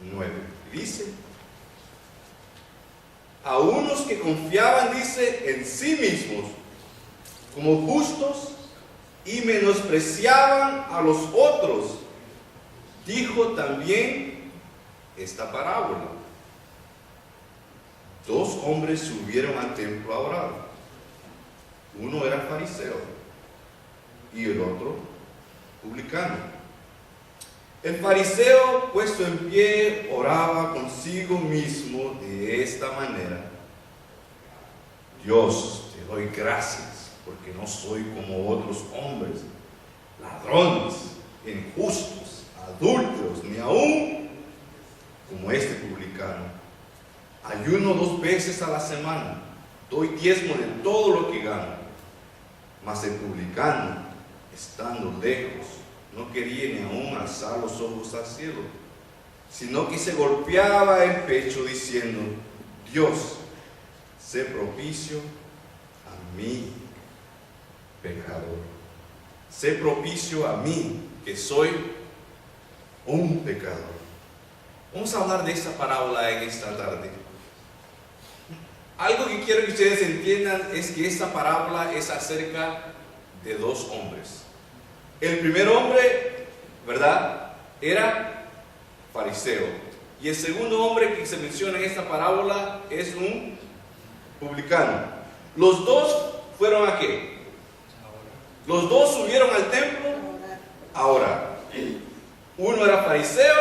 9. Dice: a unos que confiaban, dice, en sí mismos como justos y menospreciaban a los otros, dijo también esta parábola. 2 hombres subieron al templo a orar. Uno era fariseo y el otro publicano. El fariseo, puesto en pie, oraba consigo mismo de esta manera: Dios, te doy gracias porque no soy como otros hombres, ladrones, injustos, adúlteros, ni aún como este publicano. Ayuno 2 veces a la semana, doy diezmo de todo lo que gano. Mas el publicano, estando lejos, no quería ni aún alzar los ojos al cielo, sino que se golpeaba el pecho diciendo: Dios, sé propicio a mí, pecador. Sé propicio a mí, que soy un pecador. Vamos a hablar de esta parábola en esta tarde. Algo que quiero que ustedes entiendan es que esta parábola es acerca de 2 hombres. El primer hombre, ¿verdad?, era fariseo. Y el segundo hombre que se menciona en esta parábola es un publicano. Los 2 fueron ¿a qué? Los 2 subieron al templo a orar. Uno era fariseo,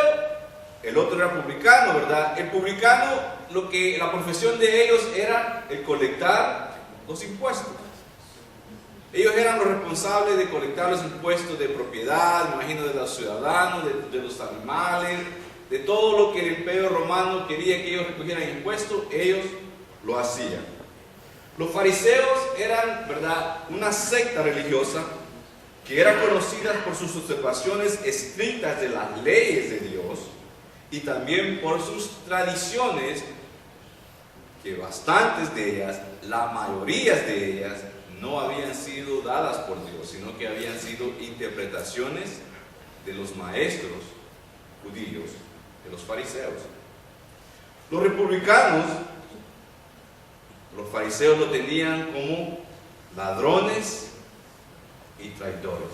el otro era publicano, ¿verdad? El publicano, la profesión de ellos era el colectar los impuestos. Ellos eran los responsables de colectar los impuestos de propiedad, me imagino, de los ciudadanos, de los animales, de todo lo que el Imperio Romano quería que ellos recogieran impuestos, ellos lo hacían. Los fariseos eran, ¿verdad?, una secta religiosa que era conocida por sus observaciones estrictas de las leyes de Dios y también por sus tradiciones, que bastantes de ellas, la mayoría de ellas, no habían sido dadas por Dios, sino que habían sido interpretaciones de los maestros judíos, de los fariseos. Los republicanos, los fariseos lo tenían como ladrones y traidores.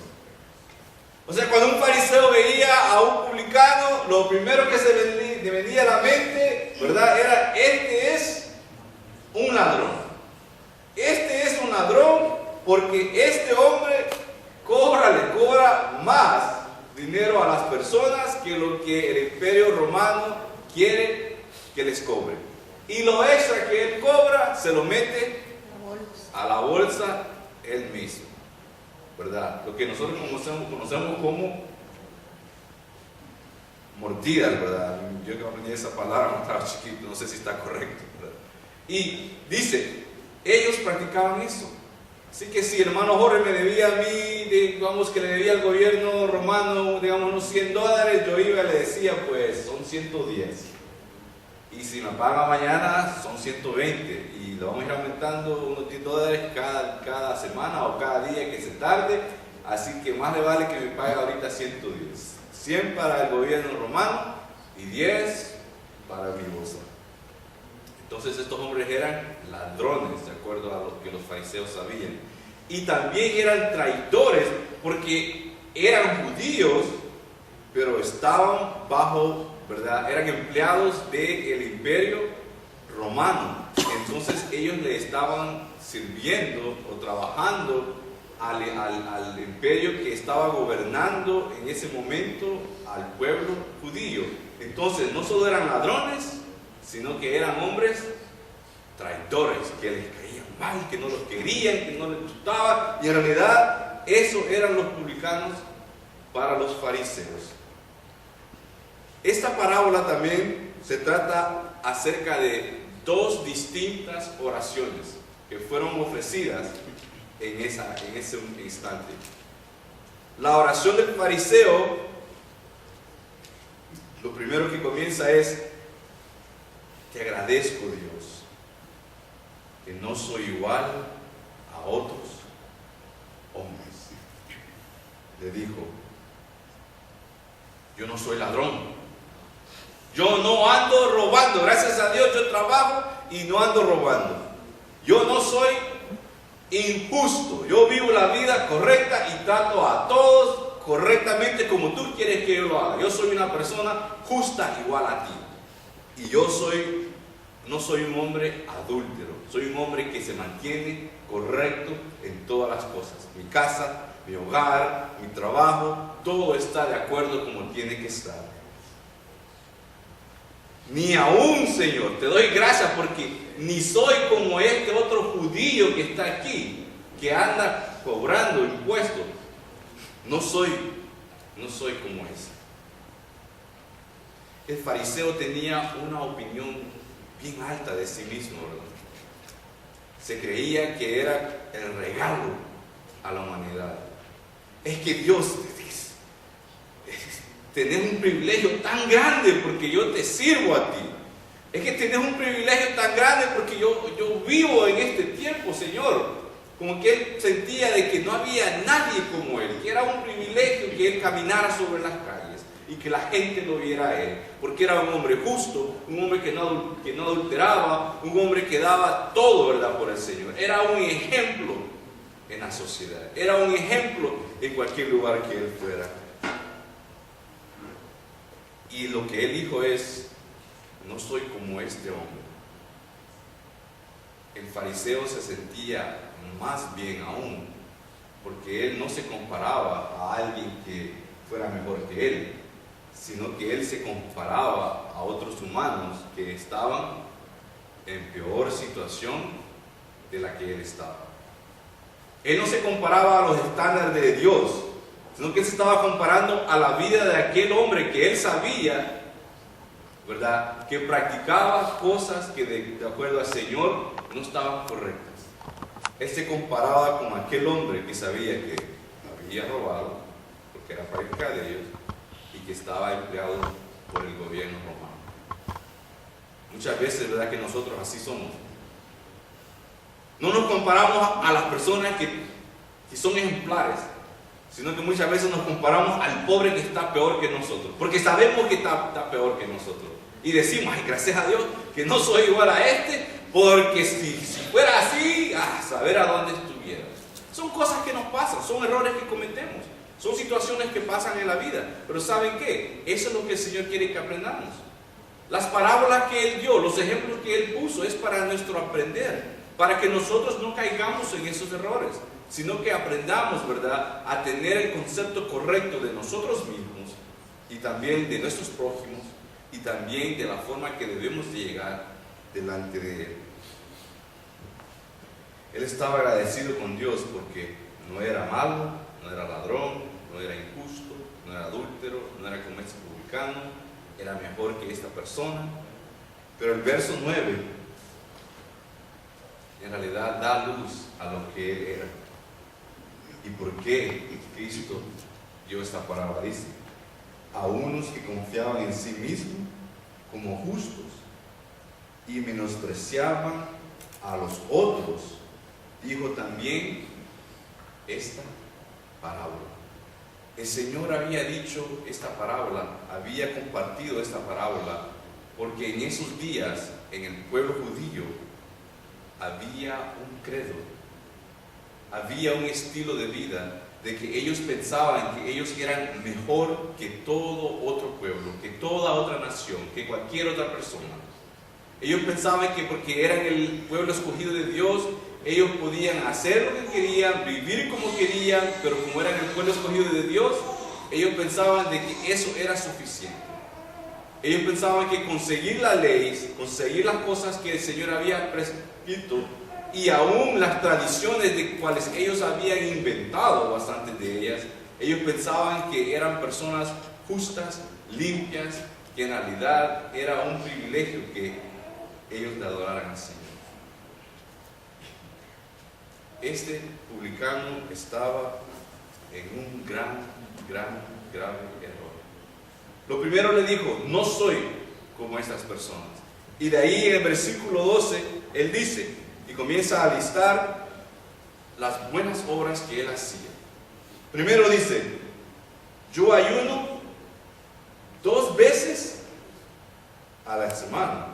O sea, cuando un fariseo veía a un publicano, lo primero que se le venía a la mente, ¿verdad?, era: este es un ladrón. Este es un ladrón porque este hombre le cobra más dinero a las personas que lo que el Imperio Romano quiere que les cobre. Y lo extra que él cobra se lo mete a la bolsa él mismo, ¿verdad? Lo que nosotros conocemos como mordidas, ¿verdad? Yo que aprendí esa palabra cuando estaba chiquito, no sé si está correcto, ¿verdad? Y dice, ellos practicaban eso. Así que si el hermano Jorge me debía a mí, digamos que le debía al gobierno romano, digamos, unos $100, yo iba y le decía, pues son 110. Y si me paga mañana, son 120. Y lo vamos a ir aumentando unos $10 cada semana o cada día que se tarde. Así que más le vale que me pague ahorita 110. 100 para el gobierno romano y 10 para mi bolsa. Entonces estos hombres eran ladrones, de acuerdo a lo que los fariseos sabían. Y también eran traidores, porque eran judíos, pero estaban bajo, ¿verdad?, eran empleados del Imperio Romano. Entonces ellos le estaban sirviendo o trabajando al imperio que estaba gobernando en ese momento al pueblo judío. Entonces no solo eran ladrones, sino que eran hombres traidores, que les caían mal, que no los querían, que no les gustaba, y en realidad esos eran los publicanos para los fariseos. Esta parábola también se trata acerca de 2 distintas oraciones que fueron ofrecidas en ese instante. La oración del fariseo, lo primero que comienza es: te agradezco, Dios, que no soy igual a otros hombres. Le dijo: yo no soy ladrón, Yo no ando robando. Gracias a Dios yo trabajo y no ando robando. Yo no soy injusto. Yo vivo la vida correcta y trato a todos correctamente como tú quieres que yo lo haga. Yo soy una persona justa igual a ti. Y yo no soy un hombre adúltero. Soy un hombre que se mantiene correcto en todas las cosas. Mi casa, mi hogar, mi trabajo, todo está de acuerdo como tiene que estar. Ni aún, Señor, te doy gracias porque ni soy como este otro judío que está aquí, que anda cobrando impuestos. No soy como ese. El fariseo tenía una opinión bien alta de sí mismo, ¿verdad? Se creía que era el regalo a la humanidad. Es que Dios, tenés un privilegio tan grande porque yo te sirvo a ti. Es que tenés un privilegio tan grande porque yo vivo en este tiempo, Señor. Como que él sentía de que no había nadie como él, que era un privilegio que él caminara sobre las calles y que la gente lo viera a él, porque era un hombre justo, un hombre que no adulteraba, un hombre que daba todo, ¿verdad?, por el Señor. Era un ejemplo en la sociedad, era un ejemplo en cualquier lugar que él fuera. Y lo que él dijo es: no soy como este hombre. El fariseo se sentía más bien aún, porque él no se comparaba a alguien que fuera mejor que él, sino que él se comparaba a otros humanos que estaban en peor situación de la que él estaba. Él no se comparaba a los estándares de Dios, sino que él se estaba comparando a la vida de aquel hombre que él sabía, ¿verdad?, que practicaba cosas que de acuerdo al Señor no estaban correctas. Él se comparaba con aquel hombre que sabía que había robado, porque era práctica de ellos, y que estaba empleado por el gobierno romano. Muchas veces, ¿verdad?, que nosotros así somos. No nos comparamos a las personas que son ejemplares, sino que muchas veces nos comparamos al pobre que está peor que nosotros, porque sabemos que está peor que nosotros. Y decimos: ay, gracias a Dios que no soy igual a este, porque si fuera así, saber a dónde estuviera. Son cosas que nos pasan, son errores que cometemos, son situaciones que pasan en la vida. Pero ¿saben qué? Eso es lo que el Señor quiere que aprendamos. Las parábolas que Él dio, los ejemplos que Él puso, es para nuestro aprender, para que nosotros no caigamos en esos errores, sino que aprendamos, ¿verdad?, a tener el concepto correcto de nosotros mismos y también de nuestros prójimos y también de la forma que debemos de llegar delante de Él. Él estaba agradecido con Dios porque no era malo, no era ladrón, no era injusto, no era adúltero, no era como este publicano, era mejor que esta persona. Pero el verso 9 en realidad da luz a lo que Él era. ¿Y por qué Cristo dio esta parábola? Dice: a unos que confiaban en sí mismos como justos y menospreciaban a los otros, dijo también esta parábola. El Señor había dicho esta parábola, había compartido esta parábola, porque en esos días, en el pueblo judío, había un credo, había un estilo de vida de que ellos pensaban que ellos eran mejor que todo otro pueblo, que toda otra nación, que cualquier otra persona. Ellos pensaban que porque eran el pueblo escogido de Dios, ellos podían hacer lo que querían, vivir como querían, pero como eran el pueblo escogido de Dios, ellos pensaban de que eso era suficiente. Ellos pensaban que conseguir la ley, conseguir las cosas que el Señor había prescrito, y aún las tradiciones de cuales ellos habían inventado bastantes de ellas, ellos pensaban que eran personas justas, limpias, que en realidad era un privilegio que ellos le adoraran al Señor. Este publicano estaba en un grave error. Lo primero le dijo: no soy como estas personas. Y de ahí en el versículo 12, él dice, y comienza a listar las buenas obras que él hacía. Primero dice: yo ayuno 2 veces a la semana.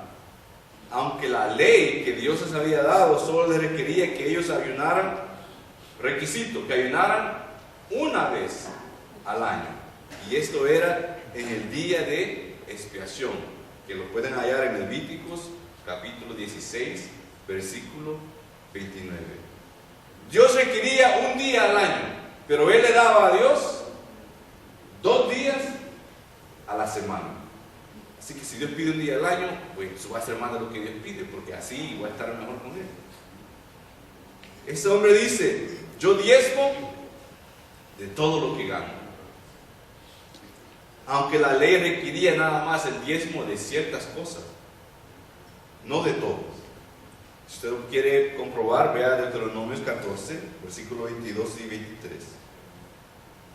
Aunque la ley que Dios les había dado solo les requería que ellos ayunaran, requisito, que ayunaran una vez al año. Y esto era en el día de expiación, que lo pueden hallar en Levíticos capítulo 16, versículo 29. Dios requería un día al año, pero Él le daba a Dios 2 días a la semana. Así que si Dios pide un día al año, pues eso va a ser más de lo que Dios pide, porque así va a estar mejor con Él. Este hombre dice: yo diezmo de todo lo que gano. Aunque la ley requería nada más el diezmo de ciertas cosas, no de todo. Si usted lo quiere comprobar, vea Deuteronomios 14, versículos 22 y 23.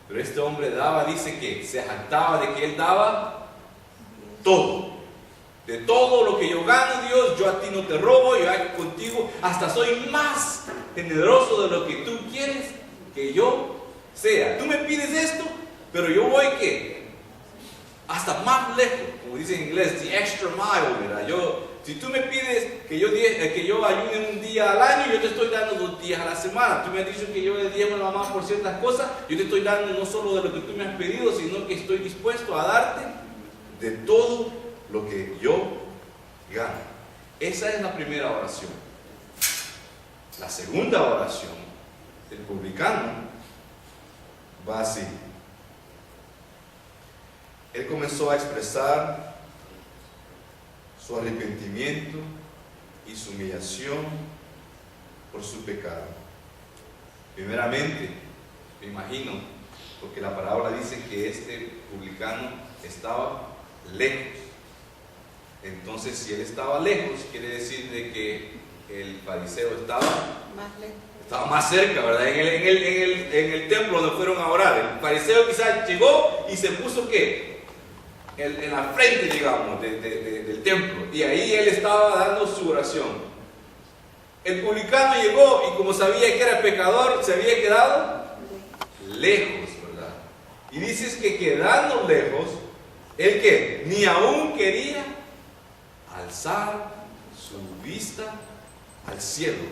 Pero este hombre daba, dice que se jactaba de que él daba todo. De todo lo que yo gano, Dios, yo a ti no te robo, yo hago contigo, hasta soy más generoso de lo que tú quieres que yo sea. Tú me pides esto, pero yo voy que hasta más lejos, como dice en inglés, the extra mile, ¿verdad? Si tú me pides que yo ayude un día al año, yo te estoy dando 2 días a la semana. Tú me has dicho que yo le diezmo nada más por ciertas cosas, yo te estoy dando no solo de lo que tú me has pedido, sino que estoy dispuesto a darte de todo lo que yo gano. Esa es la primera oración. La segunda oración del publicano va así. Él comenzó a expresar su arrepentimiento y su humillación por su pecado. Primeramente, me imagino, porque la parábola dice que este publicano estaba lejos. Entonces, si él estaba lejos, quiere decir de que el fariseo estaba más lejos. Estaba más cerca, ¿verdad? En el templo donde fueron a orar. El fariseo quizás llegó y se puso ¿qué? En la frente, digamos, del templo. Y ahí él estaba dando su oración. El publicano llegó y como sabía que era pecador, se había quedado lejos, ¿verdad? Y dices que quedando lejos, él que ni aún quería alzar su vista al cielo.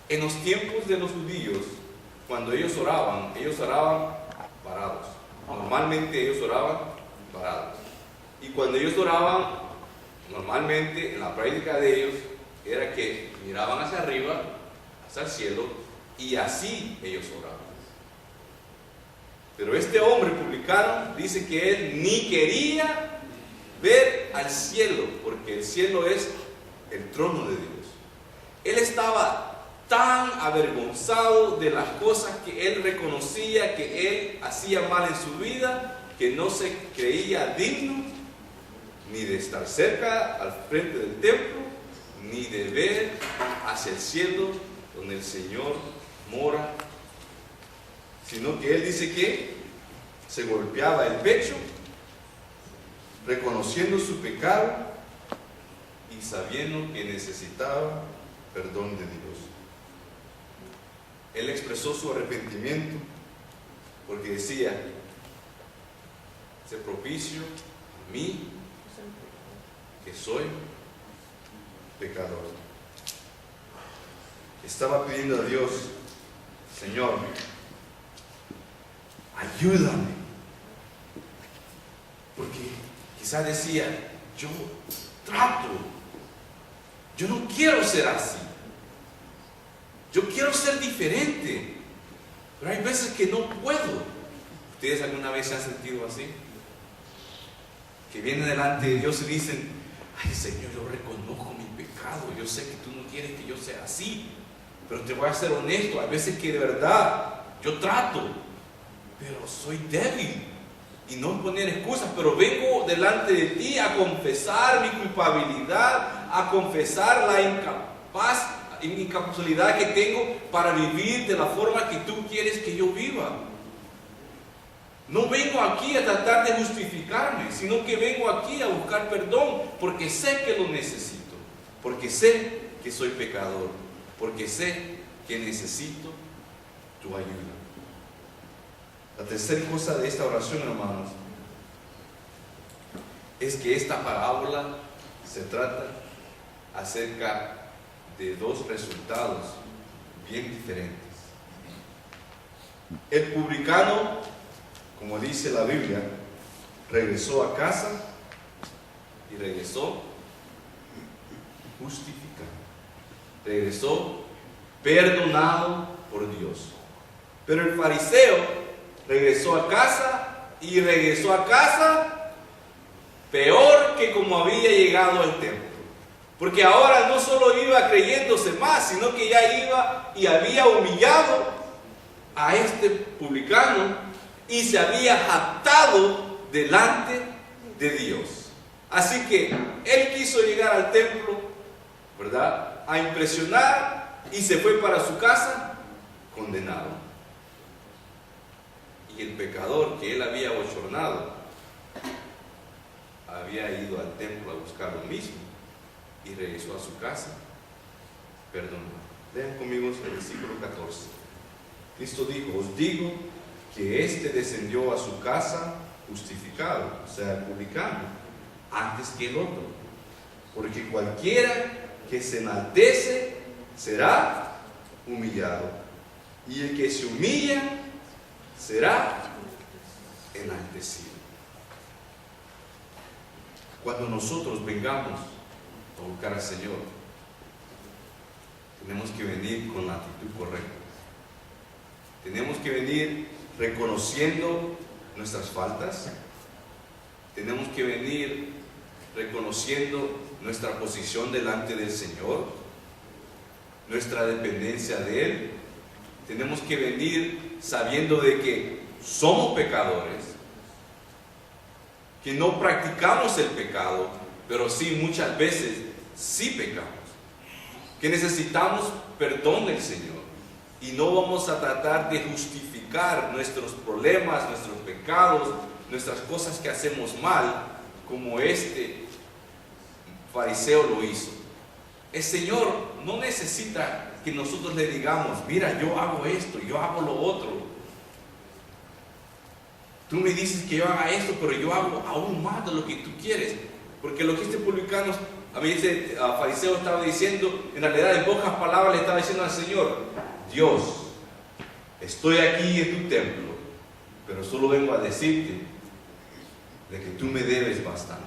En los tiempos de los judíos, cuando ellos oraban parados. Normalmente ellos oraban parados. Y cuando ellos oraban, normalmente en la práctica de ellos, era que miraban hacia arriba, hacia el cielo, y así ellos oraban. Pero este hombre publicano dice que él ni quería ver al cielo, porque el cielo es el trono de Dios. Él estaba tan avergonzado de las cosas que él reconocía que él hacía mal en su vida, que no se creía digno ni de estar cerca al frente del templo, ni de ver hacia el cielo donde el Señor mora, sino que él dice que se golpeaba el pecho, reconociendo su pecado y sabiendo que necesitaba perdón de Dios. Él expresó su arrepentimiento porque decía: sé propicio a mí, que soy pecador. Estaba pidiendo a Dios: Señor, ayúdame. Porque quizás decía: yo trato, yo no quiero ser así, yo quiero ser diferente, pero hay veces que no puedo. ¿Ustedes alguna vez se han sentido así? Que vienen delante de Dios y dicen: ay Señor, yo reconozco mi pecado, yo sé que tú no quieres que yo sea así, pero te voy a ser honesto, hay veces que de verdad yo trato, pero soy débil, y no poner excusas, pero vengo delante de ti a confesar mi culpabilidad, a confesar la incapacidad que tengo para vivir de la forma que tú quieres que yo viva. No vengo aquí a tratar de justificarme, sino que vengo aquí a buscar perdón, porque sé que lo necesito, porque sé que soy pecador, porque sé que necesito tu ayuda. La tercera cosa de esta oración, hermanos, es que esta parábola se trata acerca de dos resultados bien diferentes. El publicano, como dice la Biblia, regresó a casa y regresó justificado. Regresó perdonado por Dios. Pero el fariseo regresó a casa y regresó a casa peor que como había llegado al templo. Porque ahora no solo iba creyéndose más, sino que ya iba y había humillado a este publicano y se había jactado delante de Dios. Así que él quiso llegar al templo, ¿verdad?, a impresionar, y se fue para su casa condenado. Y el pecador que él había bochornado había ido al templo a buscar lo mismo y regresó a su casa perdonado. Lean conmigo el versículo 14. Cristo dijo: os digo que éste descendió a su casa justificado, o sea, el publicano, antes que el otro. Porque cualquiera que se enaltece será humillado, y el que se humilla será enaltecido. Cuando nosotros vengamos a buscar al Señor, tenemos que venir con la actitud correcta. Tenemos que venir reconociendo nuestras faltas. Tenemos que venir reconociendo nuestra posición delante del Señor, nuestra dependencia de Él. Tenemos que venir sabiendo de que somos pecadores, que no practicamos el pecado, pero sí muchas veces sí pecamos, que necesitamos perdón del Señor, y no vamos a tratar de justificar nuestros problemas, nuestros pecados, nuestras cosas que hacemos mal, como este fariseo lo hizo. El Señor no necesita que nosotros le digamos: mira, yo hago esto, yo hago lo otro. Tú me dices que yo haga esto, pero yo hago aún más de lo que tú quieres. Porque lo que este publicano, a mí ese fariseo estaba diciendo, en realidad en pocas palabras le estaba diciendo al Señor: Dios, estoy aquí en tu templo, pero solo vengo a decirte de que tú me debes bastante.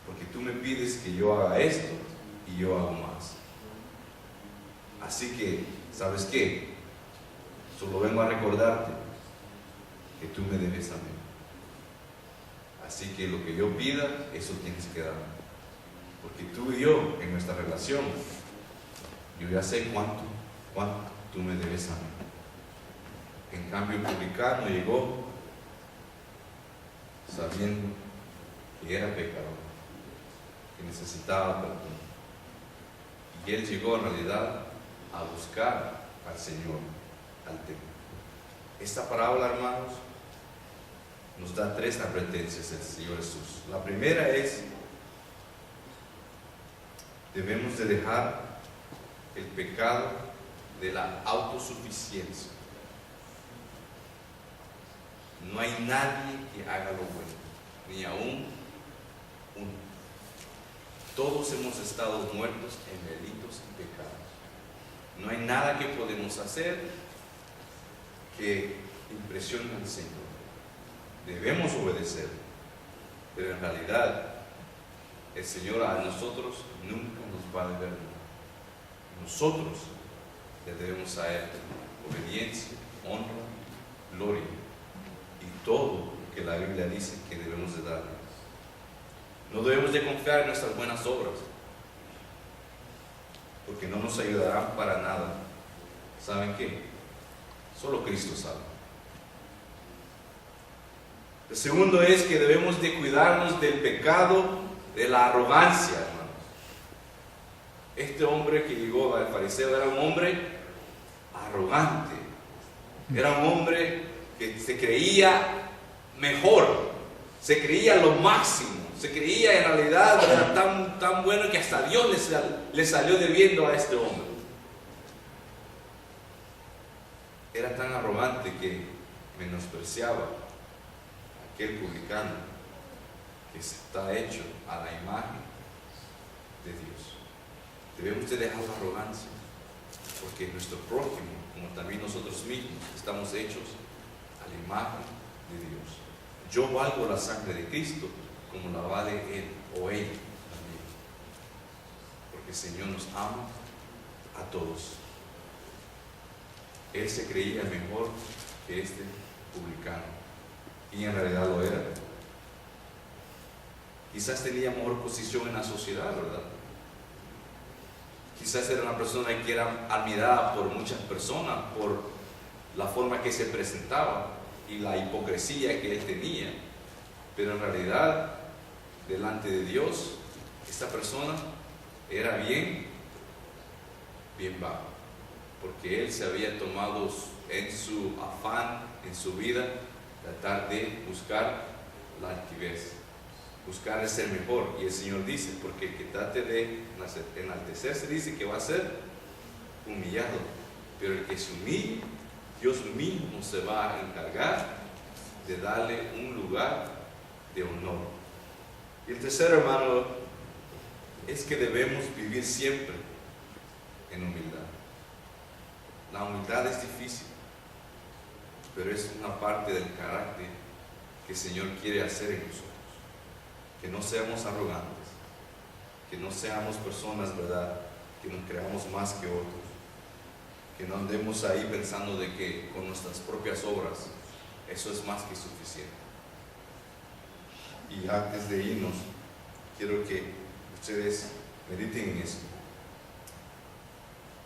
Porque tú me pides que yo haga esto y yo hago más. Así que, ¿sabes qué? Solo vengo a recordarte que tú me debes a mí. Así que lo que yo pida, eso tienes que darme. Porque tú y yo, en nuestra relación, yo ya sé cuánto tú me debes a mí. En cambio, el publicano llegó sabiendo que era pecador, que necesitaba perdón. Y él llegó en realidad a buscar al Señor, al templo. Esta parábola, hermanos, nos da tres advertencias del Señor Jesús. La primera es: debemos de dejar el pecado de la autosuficiencia. No hay nadie que haga lo bueno, ni aún uno. Todos hemos estado muertos en delitos y pecados. No hay nada que podemos hacer que impresione al Señor. Debemos obedecer, pero en realidad el Señor a nosotros nunca nos va a deber nada. Nosotros le debemos a Él obediencia, honra, gloria y todo lo que la Biblia dice que debemos de darle. No debemos de confiar en nuestras buenas obras, porque no nos ayudarán para nada. ¿Saben qué? Solo Cristo sabe. El segundo es que debemos de cuidarnos del pecado de la arrogancia, hermanos. Este hombre que llegó al fariseo era un hombre arrogante. Era un hombre que se creía mejor, se creía lo máximo, se creía en realidad era tan bueno que hasta Dios le salió debiendo a este hombre. Era tan arrogante que menospreciaba a aquel publicano que está hecho a la imagen de Dios. Debemos de dejar la arrogancia, porque nuestro prójimo, como también nosotros mismos, estamos hechos a la imagen de Dios. Yo valgo la sangre de Cristo como la vale Él o ella también, porque el Señor nos ama a todos. Él se creía mejor que este publicano, y en realidad lo era. Quizás tenía mejor posición en la sociedad, ¿verdad? Quizás era una persona que era admirada por muchas personas por la forma que se presentaba y la hipocresía que él tenía. Pero en realidad, delante de Dios, esta persona era bien bajo, porque él se había tomado en su afán, en su vida, tratar de buscar la altivez, buscar el ser mejor. Y el Señor dice, porque el que trate de enaltecerse, dice que va a ser humillado, pero el que se humille, Dios mismo se va a encargar de darle un lugar de honor. Y el tercer, hermano, es que debemos vivir siempre en humildad. La humildad es difícil, pero es una parte del carácter que el Señor quiere hacer en nosotros. Que no seamos arrogantes, que no seamos personas, ¿verdad?, que nos creamos más que otros, que no andemos ahí pensando de que con nuestras propias obras eso es más que suficiente. Y antes de irnos, quiero que ustedes mediten en eso.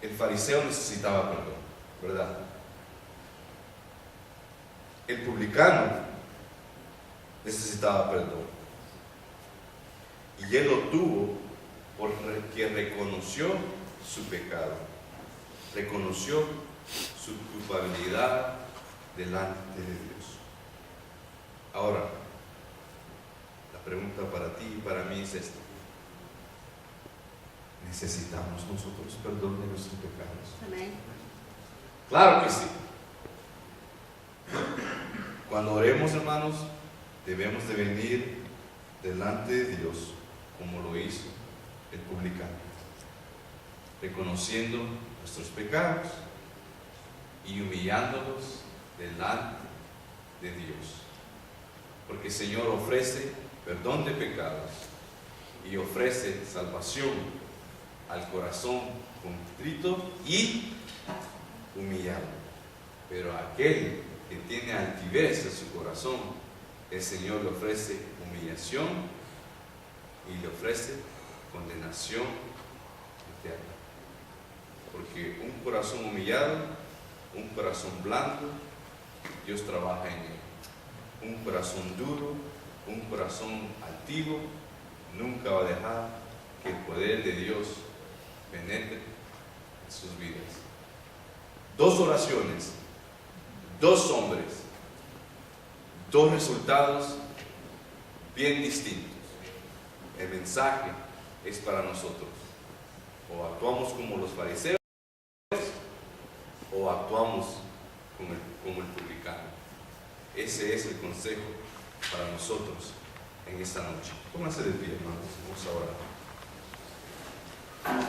El fariseo necesitaba perdón, ¿verdad? El publicano necesitaba perdón. Y él lo tuvo porque reconoció su pecado, reconoció su culpabilidad delante de Dios. Ahora, la pregunta para ti y para mí es esta: ¿necesitamos nosotros perdón de nuestros pecados? Amén. Claro que sí. Cuando oremos, hermanos, debemos de venir delante de Dios como lo hizo el publicano, reconociendo nuestros pecados y humillándolos delante de Dios, porque el Señor ofrece perdón de pecados y ofrece salvación al corazón contrito y humillado. Pero a aquel que tiene altivez en su corazón, el Señor le ofrece humillación y le ofrece condenación eterna. Porque un corazón humillado, un corazón blando, Dios trabaja en él. Un corazón duro, un corazón altivo, nunca va a dejar que el poder de Dios penetre en sus vidas. Dos oraciones, dos hombres, dos resultados bien distintos. El mensaje es para nosotros. O actuamos como los fariseos o actuamos como el publicano. Ese es el consejo para nosotros en esta noche. Pónganse de pie, hermanos. Vamos a orar.